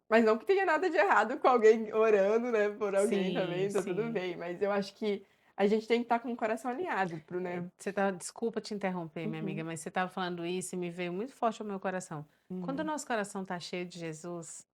mas não que tenha nada de errado com alguém orando, né, por alguém Sim, também, tá tudo sim. bem. Mas eu acho que a gente tem que estar com o coração alinhado pro, né? Você tá, desculpa te interromper, minha amiga, Uhum, mas você estava falando isso e me veio muito forte ao meu coração. Quando o uhum, nosso coração está cheio de Jesus,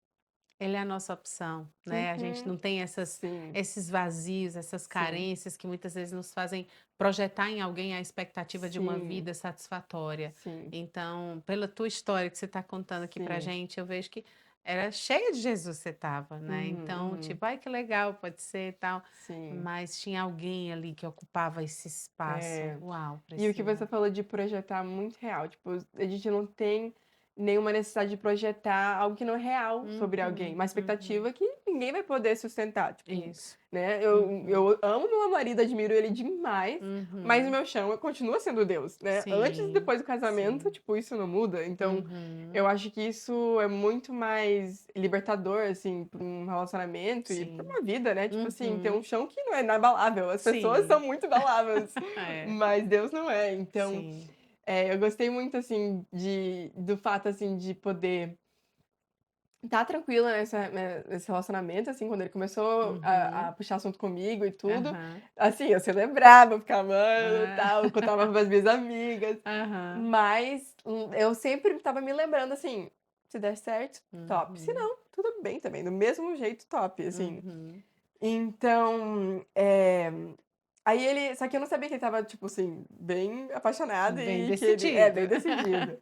ele é a nossa opção, né? A gente uhum. não tem Sim, esses vazios, essas sim, carências que muitas vezes nos fazem projetar em alguém a expectativa de uma sim, vida satisfatória. sim, Então, pela tua história que você está contando aqui pra sim. gente, eu vejo que era cheia de Jesus você estava, né? Uhum, Então, uhum, tipo, ai que legal, pode ser e tal, sim. mas tinha alguém ali que ocupava esse espaço. É. Uau, E o que você Priscila. falou de projetar muito real, tipo, a gente não tem nenhuma necessidade de projetar algo que não é real sobre alguém, Uhum, uma uhum. expectativa que ninguém vai poder sustentar, tipo, Isso. né? Uhum, Eu amo meu marido, admiro ele demais, mas o uhum. meu chão continua sendo Deus, né? Antes e Sim, depois do casamento, sim. tipo, isso não muda. Então, eu Uhum, acho que isso é muito mais libertador, assim, para um relacionamento e para sim. uma vida, né? Tipo assim, ter um Uhum, chão que não é inabalável. As pessoas são sim. muito inabaláveis, É, mas Deus não é. Então, sim. eu gostei muito, assim, do fato, assim, de poder estar tranquila nesse relacionamento, assim, quando ele começou a Uhum, puxar assunto comigo e tudo. aham, Assim, eu celebrava, eu ficava, mano, ah, tal, eu contava para as minhas amigas. aham, Mas, eu sempre estava me lembrando assim, se der certo, top. Se uhum, não, tudo bem também, do mesmo jeito, top, assim. uhum. Então, aí ele só que eu não sabia que ele estava, tipo assim, bem apaixonado Bem e que ele decidido. bem decidido.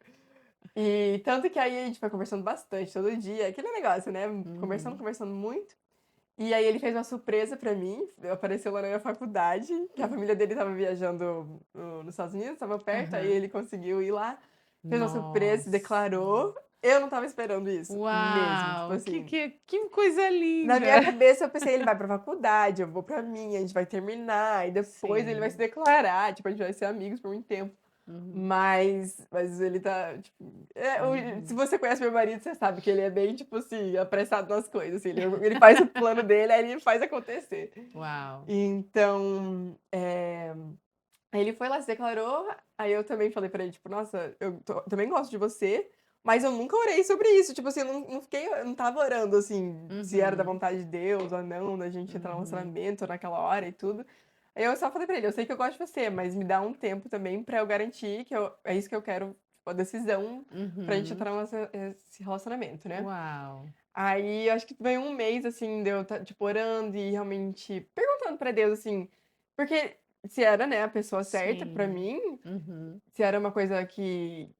E tanto que aí a gente foi conversando bastante todo dia, aquele negócio, né, conversando, Uhum, conversando muito. E aí ele fez uma surpresa pra mim, apareceu lá na minha faculdade, que a família dele estava viajando nos Estados Unidos, estava perto, aí aham. ele conseguiu ir lá, fez uma surpresa, se Nossa. declarou. Eu não estava esperando isso, mesmo, tipo Uau, assim. que coisa Na linda. minha cabeça eu pensei, ele vai pra faculdade, eu vou pra minha, a gente vai terminar, e depois ele vai se Sim. declarar, tipo, a gente vai ser amigos por muito tempo. Uhum, Mas ele tá, tipo, se uhum. você conhece meu marido, você sabe que ele é bem, tipo assim, apressado nas coisas, assim, ele faz o plano dele, aí ele faz acontecer. Uau. Então, aí ele foi lá, se declarou, aí eu também falei pra ele, tipo, nossa, também gosto de você, mas eu nunca orei sobre isso, tipo assim, eu não tava orando, assim, se era da Uhum, vontade de Deus ou não, da gente entrar no uhum, relacionamento naquela hora e tudo. Aí eu só falei pra ele, eu sei que eu gosto de você, mas me dá um tempo também pra eu garantir que é isso que eu quero, tipo, a decisão pra gente uhum. entrar nesse relacionamento, né? Uau. Aí, eu acho que veio um mês, assim, de eu tipo, orando e realmente perguntando pra Deus, assim, porque se era, né, a pessoa certa pra Sim. mim, Uhum, se era uma coisa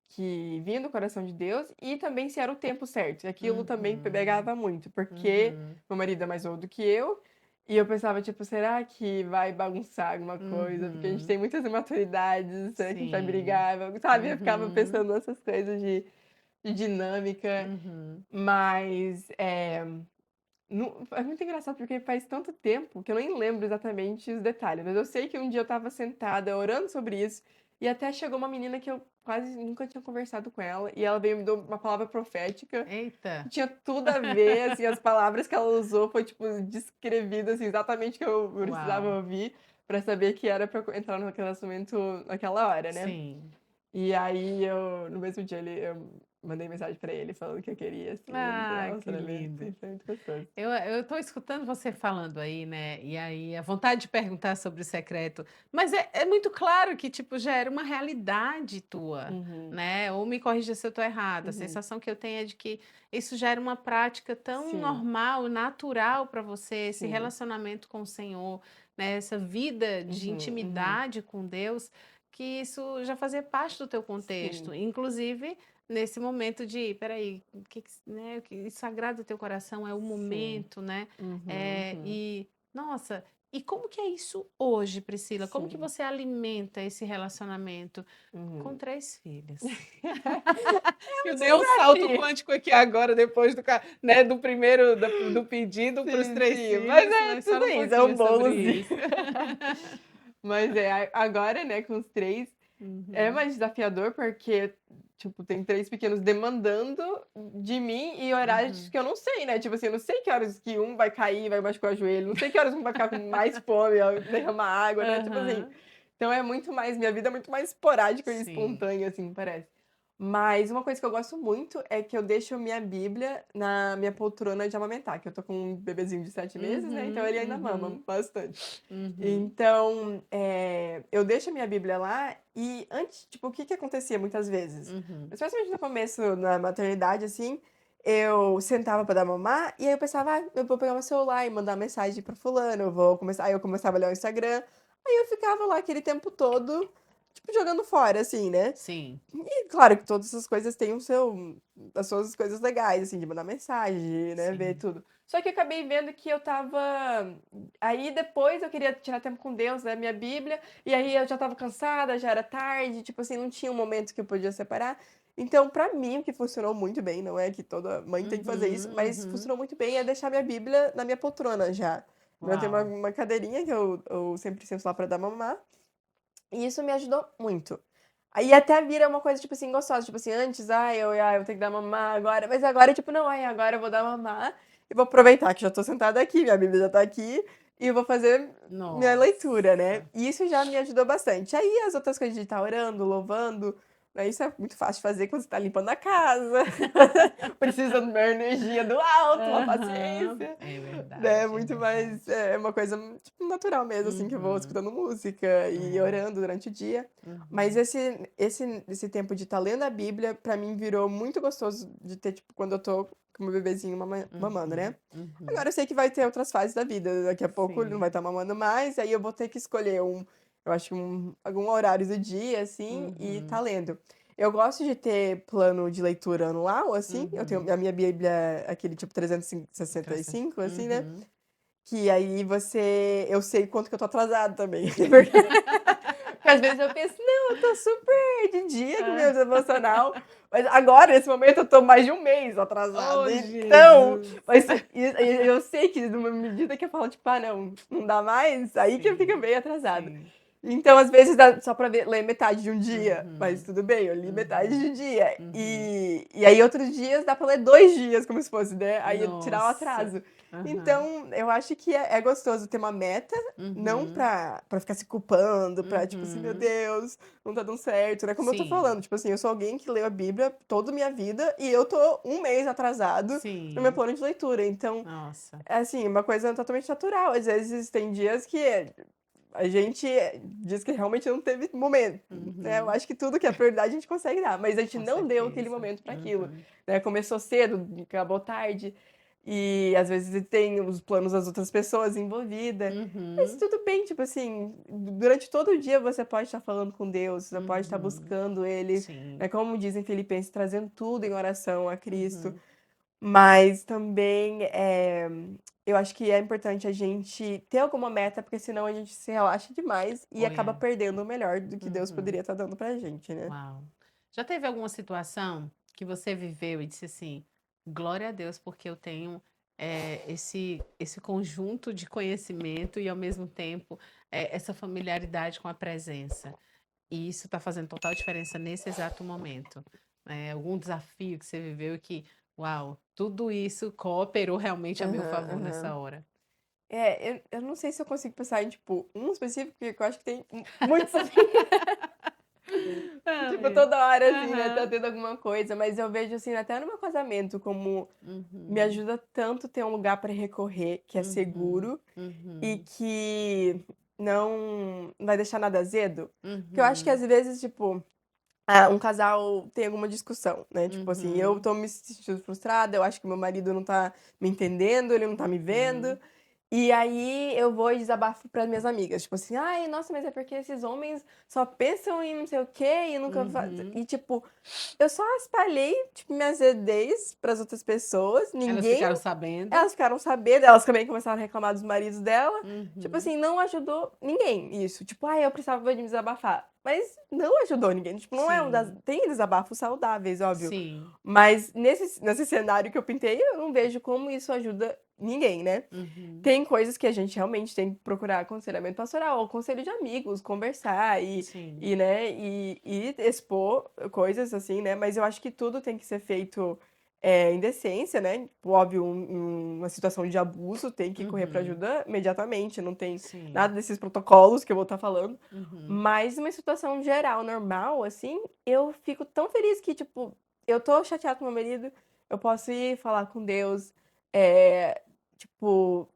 que vinha do coração de Deus e também se era o tempo certo. E aquilo também uhum, pegava muito, porque uhum, meu marido é mais novo do que eu, e eu pensava, tipo, será que vai bagunçar alguma coisa? Porque a gente uhum. tem muitas imaturidades, será que a gente vai Sim. brigar? Sabe? Eu ficava Uhum, pensando nessas coisas de dinâmica, uhum. mas é muito engraçado porque faz tanto tempo que eu nem lembro exatamente os detalhes, mas eu sei que um dia eu estava sentada orando sobre isso e até chegou uma menina que eu quase nunca tinha conversado com ela e ela veio me dar uma palavra profética que Eita. tinha tudo a ver, assim, as palavras que ela usou foi tipo descrevida assim, exatamente o que eu precisava Uau. ouvir para saber que era para entrar no relacionamento naquela hora, né? Sim. E aí no mesmo dia eu mandei mensagem para ele falando que eu queria assim, entrar no Ah, que relacionamento, e lindo. foi muito gostoso. Eu tô escutando você falando aí, né? E aí, a vontade de perguntar sobre o secreto. Mas é muito claro que, tipo, já era uma realidade tua, Uhum, né? Ou me corrija se eu tô errada. A uhum. sensação que eu tenho é de que isso já era uma prática tão Sim, normal, natural para você, esse sim. relacionamento com o Senhor, né? Essa vida de Uhum, uhum. intimidade com Deus, que isso já fazia parte do teu Sim, contexto. Inclusive nesse momento de, peraí, né, o que isso agrada o teu coração, é o Sim. momento, né? Uhum, uhum. E, nossa, e como que é isso hoje, Priscila? Como que Sim. você alimenta esse relacionamento com Uhum. 3 filhos? É um Eu dei um salto desafio. quântico aqui agora, depois né, do primeiro, do pedido para os Sim, 3 sim, mas filhos, é mas tudo fala um isso, é um pouquinho sobre bolozinho. isso. Mas agora, né, com os 3, é Uhum, mais desafiador porque, tipo, tem 3 pequenos demandando de mim e horários uhum, que eu não sei, né, tipo assim, eu não sei que horas que um vai cair, vai machucar o joelho, não sei que horas um vai ficar com mais fome, ó, derramar água, né, tipo assim. aham, Então é muito mais minha vida é muito mais esporádica e sim. espontânea, assim, parece. Mas uma coisa que eu gosto muito é que eu deixo minha Bíblia na minha poltrona de amamentar, que eu tô com um bebezinho de 7 meses, né, então Uhum, ele ainda mama uhum, bastante. uhum, Então, eu deixo a minha Bíblia lá e antes, tipo, o que que acontecia muitas vezes? uhum. Especialmente no começo, na maternidade, assim, eu sentava pra dar mamar e aí eu pensava, ah, eu vou pegar meu celular e mandar mensagem pra fulano, eu vou começar, aí eu começava a olhar o Instagram, aí eu ficava lá aquele tempo todo, tipo, jogando fora, assim, né? Sim. E claro que todas essas coisas têm as suas coisas legais, assim, de mandar mensagem, né, ver Sim. tudo. Só que eu acabei vendo que eu estava aí depois eu queria tirar tempo com Deus, né, minha Bíblia, e aí eu já estava cansada, já era tarde, tipo assim, não tinha um momento que eu podia separar. Então, pra mim, o que funcionou muito bem, não é que toda mãe tem que fazer isso, Uhum, mas uhum. funcionou muito bem é deixar minha Bíblia na minha poltrona já. Eu tenho Uau. uma cadeirinha que eu sempre sento lá pra dar mamar, e isso me ajudou muito. Aí até vira uma coisa, tipo assim, gostosa, tipo assim, antes, eu tenho que dar mamar agora, mas agora, tipo, não, agora eu vou dar mamar e vou aproveitar que já tô sentada aqui, minha Bíblia já tá aqui, e vou fazer minha leitura, né? Nossa. E isso já me ajudou bastante. Aí as outras coisas de estar orando, louvando, né, isso é muito fácil de fazer quando você tá limpando a casa, precisa de uma energia do alto, uma Aham. paciência, É né? verdade, é Muito mais, verdade. é uma coisa, tipo, natural mesmo, assim, que eu vou Uhum. escutando música e É. orando durante o dia. Mas Uhum. esse tempo de estar lendo a Bíblia, pra mim virou muito gostoso de ter, tipo, quando eu tô com o meu bebezinho mamando, Uhum. né. Uhum. Agora eu sei que vai ter outras fases da vida, daqui a pouco ele não vai Sim. estar mamando mais, aí eu vou ter que escolher eu acho que algum horário do dia, assim, e tá Uhum. lendo. Eu gosto de ter plano de leitura anual, assim, eu tenho Uhum. a minha Bíblia, aquele tipo 365, assim, né, Uhum. que aí eu sei quanto que eu tô atrasada também. Porque às vezes eu penso: "Não, eu tô super de dia com o meu Ah. devocional", mas agora, nesse momento, eu tô mais de um mês atrasada. Oh, Então, Jesus. mas eu sei que numa medida que eu falo, tipo: "Ah, não dá mais", aí que eu fico Sim. bem atrasada. Sim. Então, às vezes, dá só pra ler metade de um dia, mas Uhum. tudo bem, eu li metade Uhum. de um dia. Uhum. E aí outros dias dá pra ler 2 dias, como se fosse, né, aí tirar o Nossa. atraso. Aham. Então, eu acho que é gostoso ter uma meta, não Uhum. pra ficar se culpando, pra tipo assim: "Meu Uhum. Deus, não tá dando certo", né, como eu tô Sim. falando, tipo assim, eu sou alguém que leu a Bíblia toda a minha vida e eu tô um mês atrasado no meu Sim. plano de leitura, então, Nossa. é assim, uma coisa totalmente natural, às vezes tem dias que a gente diz que realmente não teve momento, né, eu Uhum. acho que tudo que é prioridade a gente consegue dar, mas a gente Com não deu aquele certeza. momento para aquilo, Uhum. né, começou cedo, acabou tarde, e às vezes tem os planos das outras pessoas envolvida, mas Uhum. tudo bem, tipo assim, durante todo o dia você pode estar falando com Deus, você pode estar Uhum. buscando Ele, Sim. né, como dizem Filipenses, trazendo tudo em oração a Cristo, Uhum. mas também, eu acho que é importante a gente ter alguma meta, porque senão a gente se relaxa demais e acaba Olha. perdendo o melhor do que Deus Uhum. poderia estar dando pra gente, né. Uau. Já teve alguma situação que você viveu e disse assim: glória a Deus, porque eu tenho esse conjunto de conhecimento e, ao mesmo tempo, essa familiaridade com a presença. E isso está fazendo total diferença nesse exato momento. Algum desafio que você viveu e que, uau, tudo isso cooperou realmente a meu Aham, favor nessa aham. hora. Eu não sei se eu consigo pensar em, tipo, um específico, porque eu acho que tem muitos, assim. Tipo, Ai. toda hora, assim, né, tá Aham. tendo alguma coisa, mas eu vejo, assim, até no meu casamento, como me Uhum. ajuda tanto ter um lugar pra recorrer que é Uhum. seguro e Uhum. que não vai deixar nada azedo. Porque eu acho que Uhum. às vezes, tipo, um casal tem alguma discussão, né, tipo assim, eu Uhum. tô me sentindo frustrada, eu acho que meu marido não tá me entendendo, ele não tá me vendo, Uhum. E aí eu vou e desabafo para minhas amigas, tipo assim: "Ai, nossa, mas é porque esses homens só pensam em não sei o quê e nunca fa" Uhum. e tipo, eu só espalhei, tipo, minhas ideias para as outras pessoas, Elas ninguém ficaram sabendo. elas ficaram sabendo, elas também começaram a reclamar dos maridos dela. Tipo Uhum. assim, não ajudou ninguém isso. Tipo, ai, eu precisava de me desabafar. Mas não ajudou ninguém. Tipo, não é um das. Sim, Tem desabafos saudáveis, óbvio. sim. Mas nesse cenário que eu pintei, eu não vejo como isso ajuda ninguém, né? Uhum. Tem coisas que a gente realmente tem que procurar aconselhamento pastoral, ou conselho de amigos, conversar Sim. e, né, e expor coisas assim, né? Mas eu acho que tudo tem que ser feito em decência, né? Tipo, óbvio, uma situação de abuso tem que correr para Uhum. ajuda imediatamente, não tem Sim. nada desses protocolos que eu vou estar falando. Uhum. Mas uma situação geral, normal, assim, eu fico tão feliz que, tipo, eu tô chateada com meu marido, eu posso ir falar com Deus, tipo,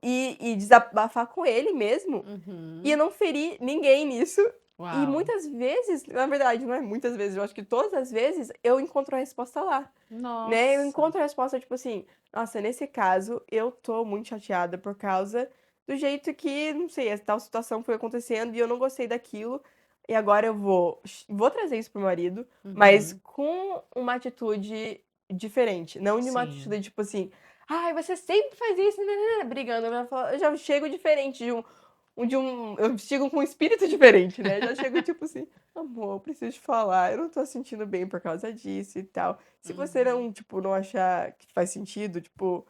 e desabafar com ele mesmo, e eu Uhum. não ferir ninguém nisso. E Uau! muitas vezes, na verdade, não é muitas vezes, eu acho que todas as vezes, eu encontro a resposta lá, né. Eu Nossa! encontro a resposta, tipo assim: "Nossa, nesse caso, eu tô muito chateada por causa do jeito que, não sei, a tal situação foi acontecendo e eu não gostei daquilo, e agora eu vou trazer isso para o marido, mas Uhum. com uma atitude diferente, não de uma Sim. atitude tipo assim: 'Ai, você sempre faz isso, nã-nã-nã'", brigando, eu já chego diferente eu chego com um espírito diferente, né, já chego tipo assim: "Amor, eu preciso te falar, eu não tô sentindo bem por causa disso e tal. Se você Uhum. não, tipo, não achar que faz sentido, tipo,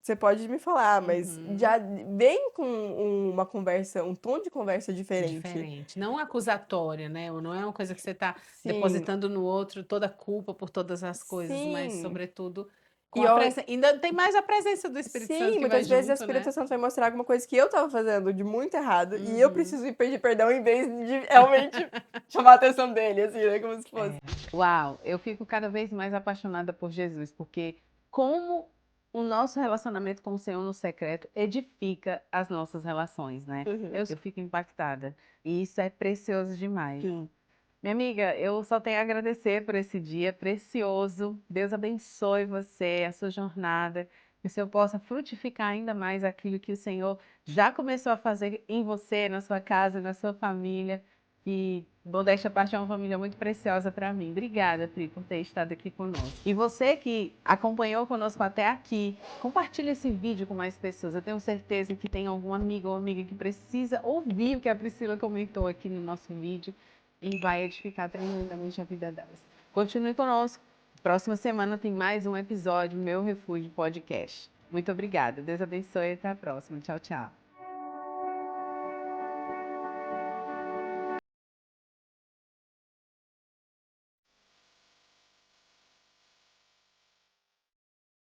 você pode me falar, mas Uhum. já vem com uma conversa, um tom de conversa diferente". Diferente, não acusatória, né, ou não é uma coisa que você está Sim, depositando no outro toda a culpa por todas as coisas, mas sim. sobretudo com E a ó ainda tem mais a presença do Espírito Santo sim, que vai muitas vezes o junto, Espírito né. Santo vai mostrar alguma coisa que eu estava fazendo de muito errado, e eu Uhum. preciso ir pedir perdão em vez de realmente chamar a atenção dele, assim, né, como se fosse. É. Uau, eu fico cada vez mais apaixonada por Jesus, porque como o nosso relacionamento com o Senhor no secreto edifica as nossas relações, né. Uhum. Eu fico impactada, e isso é precioso demais. Sim. Minha amiga, eu só tenho a agradecer por esse dia precioso. Deus abençoe você, a sua jornada, que o Senhor possa frutificar ainda mais aquilo que o Senhor já começou a fazer em você, na sua casa, na sua família. E modéstia à parte é uma família muito preciosa para mim. Obrigada, Pri, por ter estado aqui conosco. E você que acompanhou conosco até aqui, compartilhe esse vídeo com mais pessoas. Eu tenho certeza que tem algum amigo ou amiga que precisa ouvir o que a Priscila comentou aqui no nosso vídeo e vai edificar tremendamente a vida delas. Continue conosco. Próxima semana tem mais um episódio Meu Refúgio Podcast. Muito obrigada. Deus abençoe e até a próxima. Tchau, tchau.